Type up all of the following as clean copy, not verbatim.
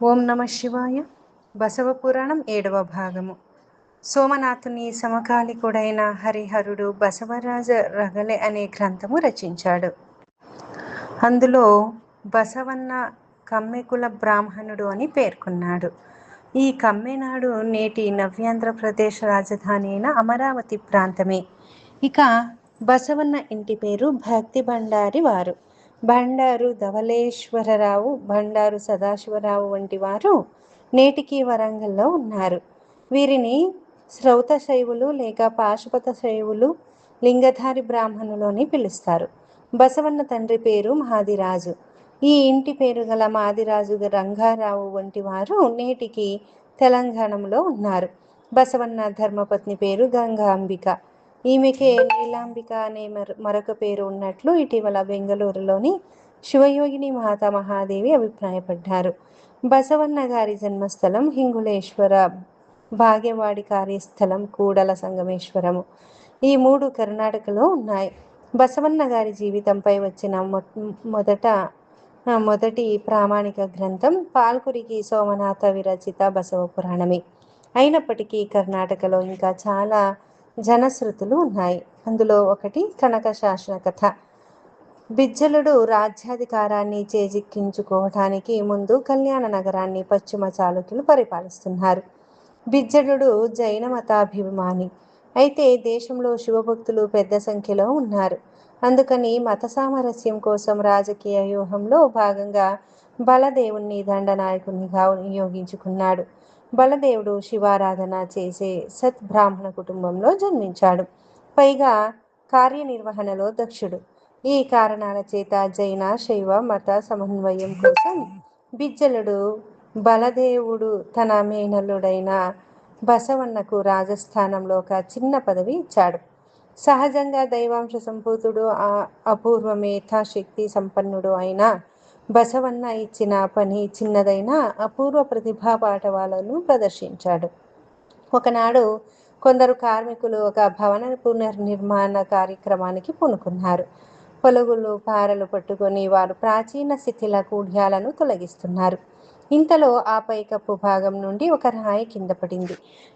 ఓం నమ శివాయ. బసవ పురాణం 7వ భాగము. సోమనాథుని సమకాలికుడైన హరిహరుడు బసవరాజ రగలె అనే గ్రంథము రచించాడు. అందులో బసవన్న కమ్మెకుల బ్రాహ్మణుడు అని పేర్కొన్నాడు. ఈ కమ్మెనాడు నేటి నవ్యాంధ్రప్రదేశ్ రాజధాని అయిన అమరావతి ప్రాంతమే. ఇక బసవన్న ఇంటి పేరు భక్తి బండారి వారు. బండారు ధవళేశ్వరరావు, బండారు సదాశివరావు వంటి వారు నేటికి వరంగల్లో ఉన్నారు. వీరిని శ్రౌత శైవులు లేక పాశుపత శైవులు, లింగధారి బ్రాహ్మణులు అని పిలుస్తారు. బసవన్న తండ్రి పేరు మాదిరాజు. ఈ ఇంటి పేరు గల మాదిరాజు రంగారావు వంటి వారు నేటికి తెలంగాణలో ఉన్నారు. బసవన్న ధర్మపత్ని పేరు గంగాంబిక. ఈమెకే నీలాంబిక అనే మరొక పేరు ఉన్నట్లు ఇటీవల బెంగళూరులోని శివయోగిని మాతా మహాదేవి అభిప్రాయపడ్డారు. బసవన్న గారి జన్మస్థలం హింగుళేశ్వర, భాగ్యవాడి కార్యస్థలం కూడల సంగమేశ్వరము. ఈ మూడు కర్ణాటకలో ఉన్నాయి. బసవన్న గారి జీవితంపై వచ్చిన మొదటి ప్రామాణిక గ్రంథం పాల్కురికి సోమనాథ విరచిత బసవ పురాణమే. అయినప్పటికీ కర్ణాటకలో ఇంకా చాలా జనశ్రుతులు ఉన్నాయి. అందులో ఒకటి కనక శాసన కథ. బిజ్జలుడు రాజ్యాధికారాన్ని చేజిక్కించుకోవటానికి ముందు కళ్యాణ నగరాన్ని పశ్చిమ చాళుక్యులు పరిపాలిస్తున్నారు. బిజ్జలుడు జైన మతాభిమాని. అయితే దేశంలో శివభక్తులు పెద్ద సంఖ్యలో ఉన్నారు. అందుకని మత సామరస్యం కోసం రాజకీయ వ్యూహంలో భాగంగా బలదేవుణ్ణి దండనాయకునిగా నియోగించుకున్నాడు. బలదేవుడు శివారాధన చేసే సద్బ్రాహ్మణ కుటుంబంలో జన్మించాడు. పైగా కార్యనిర్వహణలో దక్షుడు. ఈ కారణాల చేత జైన శైవ మత సమన్వయం కోసం బిజ్జలుడు బలదేవుడు తన మేనల్లుడైన బసవన్నకు రాజస్థానంలో ఒక చిన్న పదవి ఇచ్చాడు. సహజంగా దైవాంశ సంభూతుడు, అపూర్వ మేధాశక్తి సంపన్నుడు అయిన బసవన్న ఇచ్చిన పని చిన్నదైన అపూర్వ ప్రతిభా పాఠవాలను ప్రదర్శించాడు. ఒకనాడు కొందరు కార్మికులు ఒక భవన పునర్నిర్మాణ కార్యక్రమానికి పూనుకున్నారు. పొలుగులు పారలు పట్టుకొని వారు ప్రాచీన శిథిల కూఢ్యాలను తొలగిస్తున్నారు. ఇంతలో ఆ పైకప్పు భాగం నుండి ఒక రాయి కింద పడింది.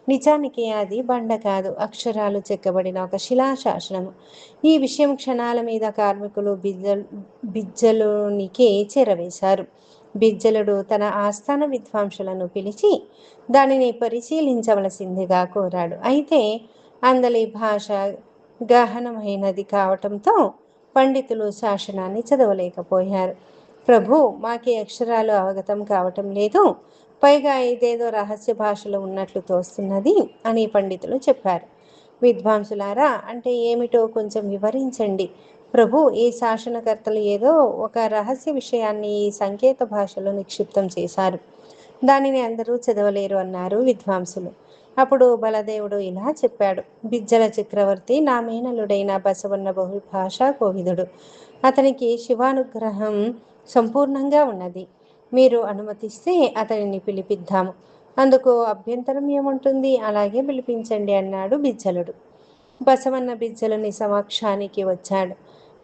నిజానికి అది బండ కాదు, అక్షరాలు చెక్కబడిన ఒక శిలాశాసనము. ఈ విషయం క్షణాల మీద కార్మికులు బిజ్జలునికి చేరవేశారు. బిజ్జలుడు తన ఆస్థాన విద్వాంసులను పిలిచి దానిని పరిశీలించవలసిందిగా కోరాడు. అయితే అందలి భాష గహనమైనది కావటంతో పండితులు శాసనాన్ని చదవలేకపోయారు. ప్రభు, మాకి అక్షరాలు అవగతం కావటం లేదు, పైగా ఇదేదో రహస్య భాషలో ఉన్నట్లు తోస్తున్నది అని పండితులు చెప్పారు. విద్వాంసులారా, అంటే ఏమిటో కొంచెం వివరించండి ప్రభు. ఈ శాసనకర్తలు ఏదో ఒక రహస్య విషయాన్ని ఈ సంకేత భాషలో నిక్షిప్తం చేశారు. దానిని అందరూ చదవలేరు అన్నారు విద్వాంసులు. అప్పుడు బలదేవుడు ఇలా చెప్పాడు. బిజ్జల చక్రవర్తి నా మేనలుడైన బసవన్న బహుభాషా కోవిదుడు. అతనికి శివానుగ్రహం సంపూర్ణంగా ఉన్నది. మీరు అనుమతిస్తే అతనిని పిలిపిద్దాము. అందుకు అభ్యంతరం ఏముంటుంది? అలాగే పిలిపించండి అన్నాడు బిజ్జలుడు. బసవన్న బిజ్జలుని సమక్షానికి వచ్చాడు.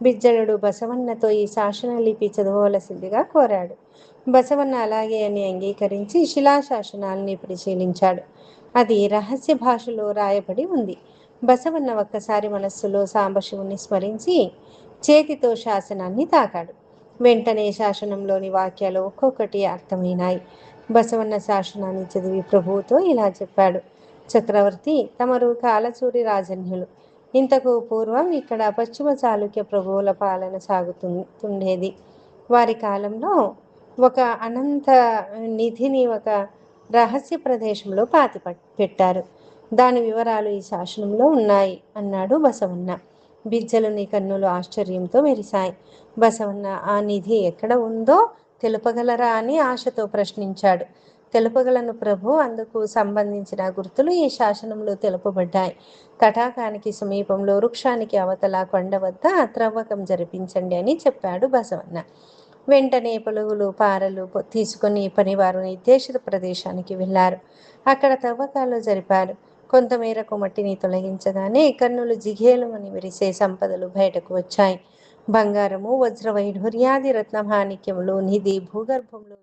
బిజ్జలుడు బసవన్నతో ఈ శాసన లిపి చదవవలసిందిగా కోరాడు. బసవన్న అలాగే అని అంగీకరించి శిలాశాసనాల్ని పరిశీలించాడు. అది రహస్య భాషలో రాయబడి ఉంది. బసవన్న ఒక్కసారి మనస్సులో సాంబశివుని స్మరించి చేతితో శాసనాన్ని తాకాడు. వెంటనే శాసనంలోని వాక్యాలు ఒక్కొక్కటి అర్థమైనాయి. బసవన్న శాసనాన్ని చదివి ప్రభువుతో ఇలా చెప్పాడు. చక్రవర్తి, తమరు కాలచూరి రాజన్యులు. ఇంతకు పూర్వం ఇక్కడ పశ్చిమ చాళుక్య ప్రభువుల పాలన సాగుతుండేది. వారి కాలంలో ఒక అనంత నిధిని ఒక రహస్య ప్రదేశంలో పెట్టారు. దాని వివరాలు ఈ శాసనంలో ఉన్నాయి అన్నాడు బసవన్న. బిజ్జలుని కన్నులు ఆశ్చర్యంతో మెరిశాయి. బసవన్న ఆ నిధి ఎక్కడ ఉందో తెలుపగలరా అని ఆశతో ప్రశ్నించాడు. తెలుపగలను ప్రభు, అందుకు సంబంధించిన గుర్తులు ఈ శాసనంలో తెలుపబడ్డాయి. తటాకానికి సమీపంలో వృక్షానికి అవతల కొండ వద్ద త్రవ్వకం జరిపించండి అని చెప్పాడు బసవన్న. వెంటనే పొలుగులు పారలు తీసుకుని పనివారు నిర్దేశిత ప్రదేశానికి వెళ్ళారు. అక్కడ తవ్వకాలు జరిపారు. కొంతమేరకు మట్టిని తొలగించగానే కన్నులు జిఘేలుమని విరిసే సంపదలు బయటకు వచ్చాయి. బంగారము, వజ్ర వైఢూర్యాది రత్నమాణిక్యములు, నిధి, భూగర్భంలో